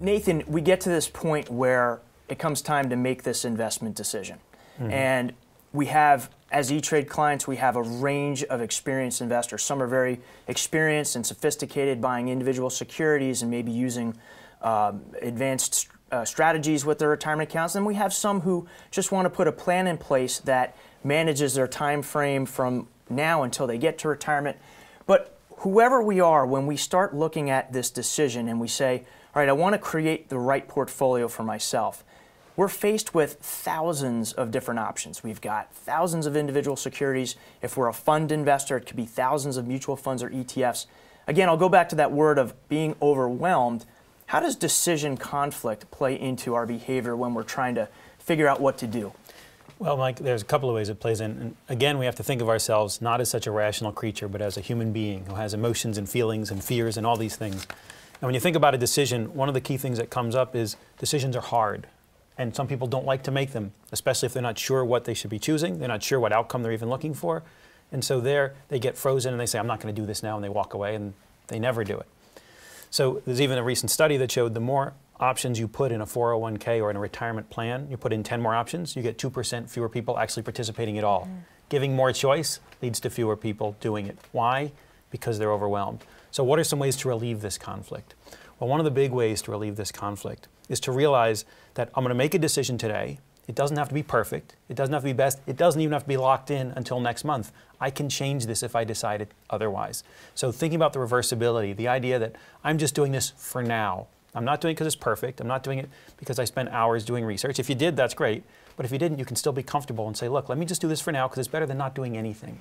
Nathan, we get to this point where it comes time to make this investment decision. And we have, as E-Trade clients, we have a range of experienced investors. Some are very experienced and sophisticated, buying individual securities and maybe using advanced strategies with their retirement accounts. And we have some who just want to put a plan in place that manages their time frame from now until they get to retirement. But whoever we are, when we start looking at this decision and we say, all right, I want to create the right portfolio for myself, we're faced with thousands of different options. We've got thousands of individual securities. If we're a fund investor, it could be thousands of mutual funds or ETFs. Again, I'll go back to that word of being overwhelmed. How does decision conflict play into our behavior when we're trying to figure out what to do? Well, Mike, there's a couple of ways it plays in. And again, we have to think of ourselves not as such a rational creature, but as a human being who has emotions and feelings and fears and all these things. And when you think about a decision, one of the key things that comes up is decisions are hard. And some people don't like to make them, especially if they're not sure what they should be choosing. They're not sure what outcome they're even looking for. And so there, they get frozen and they say, I'm not going to do this now, and they walk away, and they never do it. So there's even a recent study that showed the more options you put in a 401k or in a retirement plan, you put in 10 more options, you get 2% fewer people actually participating at all. Giving more choice leads to fewer people doing it. Why? Because they're overwhelmed. So what are some ways to relieve this conflict? Well, one of the big ways to relieve this conflict is to realize that I'm going to make a decision today. It doesn't have to be perfect. It doesn't have to be best. It doesn't even have to be locked in until next month. I can change this if I decided otherwise. So thinking about the reversibility, the idea that I'm just doing this for now. I'm not doing it because it's perfect. I'm not doing it because I spent hours doing research. If you did, that's great. But if you didn't, you can still be comfortable and say, look, let me just do this for now because it's better than not doing anything.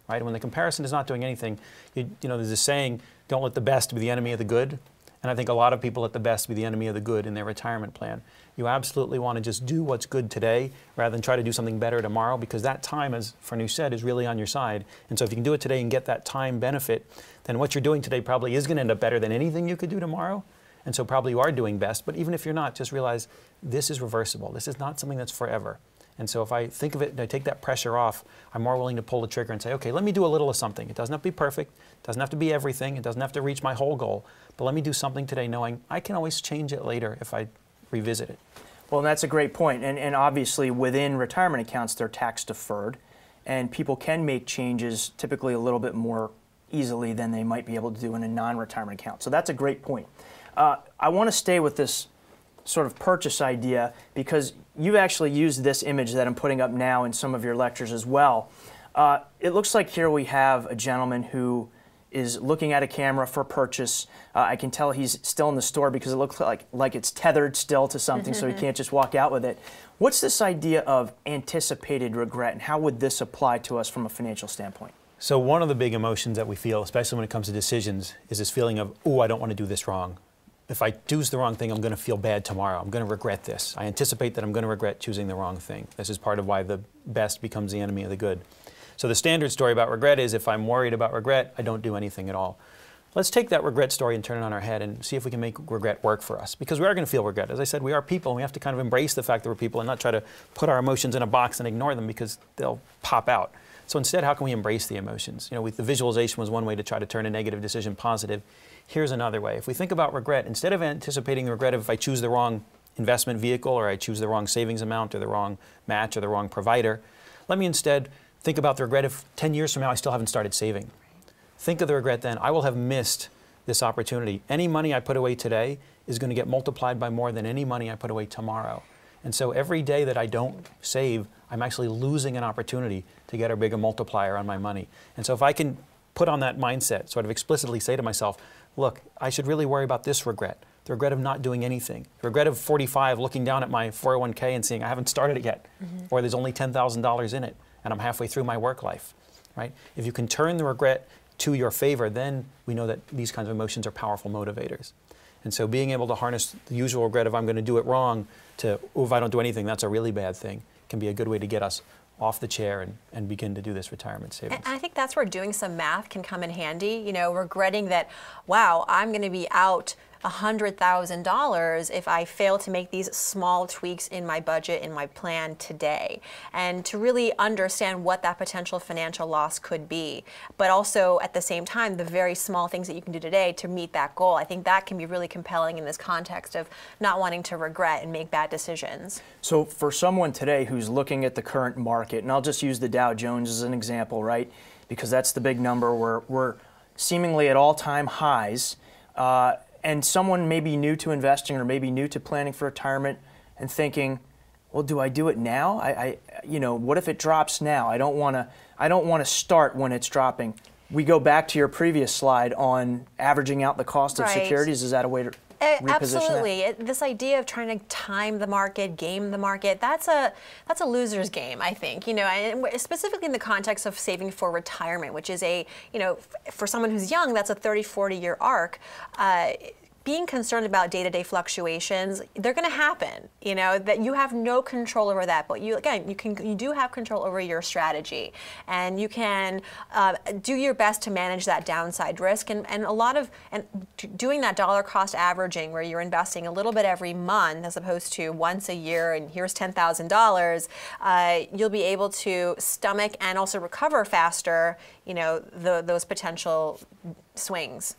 Right? And when the comparison is not doing anything, you know, there's a saying, don't let the best be the enemy of the good. And I think a lot of people let the best be the enemy of the good in their retirement plan. You absolutely want to just do what's good today rather than try to do something better tomorrow, because that time, as Farnoosh said, is really on your side. And so if you can do it today and get that time benefit, then what you're doing today probably is going to end up better than anything you could do tomorrow. And so probably you are doing best. But even if you're not, just realize this is reversible. This is not something that's forever. And so if I think of it and I take that pressure off, I'm more willing to pull the trigger and say, okay, let me do a little of something. It doesn't have to be perfect. It doesn't have to be everything. It doesn't have to reach my whole goal. But let me do something today knowing I can always change it later if I revisit it. Well, that's a great point. And obviously within retirement accounts, they're tax deferred. And people can make changes typically a little bit more easily than they might be able to do in a non-retirement account. So that's a great point. I want to stay with this sort of purchase idea because you've actually used this image that I'm putting up now in some of your lectures as well. It looks like here we have a gentleman who is looking at a camera for purchase. I can tell he's still in the store because it looks like it's tethered still to something, so he can't just walk out with it. What's this idea of anticipated regret, and how would this apply to us from a financial standpoint? So one of the big emotions that we feel, especially when it comes to decisions, is this feeling of, oh, I don't want to do this wrong. If I choose the wrong thing, I'm going to feel bad tomorrow. I'm going to regret this. I anticipate that I'm going to regret choosing the wrong thing. This is part of why the best becomes the enemy of the good. So the standard story about regret is if I'm worried about regret, I don't do anything at all. Let's take that regret story and turn it on our head and see if we can make regret work for us. Because we are going to feel regret. As I said, we are people, and we have to kind of embrace the fact that we're people and not try to put our emotions in a box and ignore them because they'll pop out. So instead, how can we embrace the emotions? You know, the visualization was one way to try to turn a negative decision positive. Here's another way. If we think about regret, instead of anticipating the regret of if I choose the wrong investment vehicle or I choose the wrong savings amount or the wrong match or the wrong provider, let me instead think about the regret of 10 years from now I still haven't started saving. Think of the regret then. I will have missed this opportunity. Any money I put away today is going to get multiplied by more than any money I put away tomorrow. And so every day that I don't save, I'm actually losing an opportunity to get a bigger multiplier on my money. And so if I can put on that mindset, sort of explicitly say to myself, look, I should really worry about this regret, the regret of not doing anything, the regret of 45 looking down at my 401k and seeing I haven't started it yet, or there's only $10,000 in it and I'm halfway through my work life, right? If you can turn the regret to your favor, then we know that these kinds of emotions are powerful motivators. And so being able to harness the usual regret of I'm going to do it wrong to, oh, if I don't do anything, that's a really bad thing, can be a good way to get us off the chair and begin to do this retirement savings. And I think that's where doing some math can come in handy. You know, regretting that, wow, I'm going to be out $100,000 if I fail to make these small tweaks in my budget, in my plan today, and to really understand what that potential financial loss could be, but also at the same time the very small things that you can do today to meet that goal. I think that can be really compelling in this context of not wanting to regret and make bad decisions. So for someone today who's looking at the current market, and I'll just use the Dow Jones as an example, right? Because that's the big number. We're seemingly at all-time highs. And someone maybe new to investing or maybe new to planning for retirement and thinking, well, do I do it now? You know, what if it drops now? I don't want to start when it's dropping. We go back to your previous slide on averaging out the cost of securities. Is that a way to reposition Absolutely. This idea of trying to time the market, game the market, that's a loser's game, I think. You know, and specifically in the context of saving for retirement, which is for someone who's young, that's a 30, 40-year arc. Being concerned about day-to-day fluctuations, they're going to happen. You know, that you have no control over that, but you do have control over your strategy, and you can do your best to manage that downside risk. And doing that dollar cost averaging, where you're investing a little bit every month as opposed to once a year, and here's $10,000, you'll be able to stomach and also recover faster. You know, those potential swings.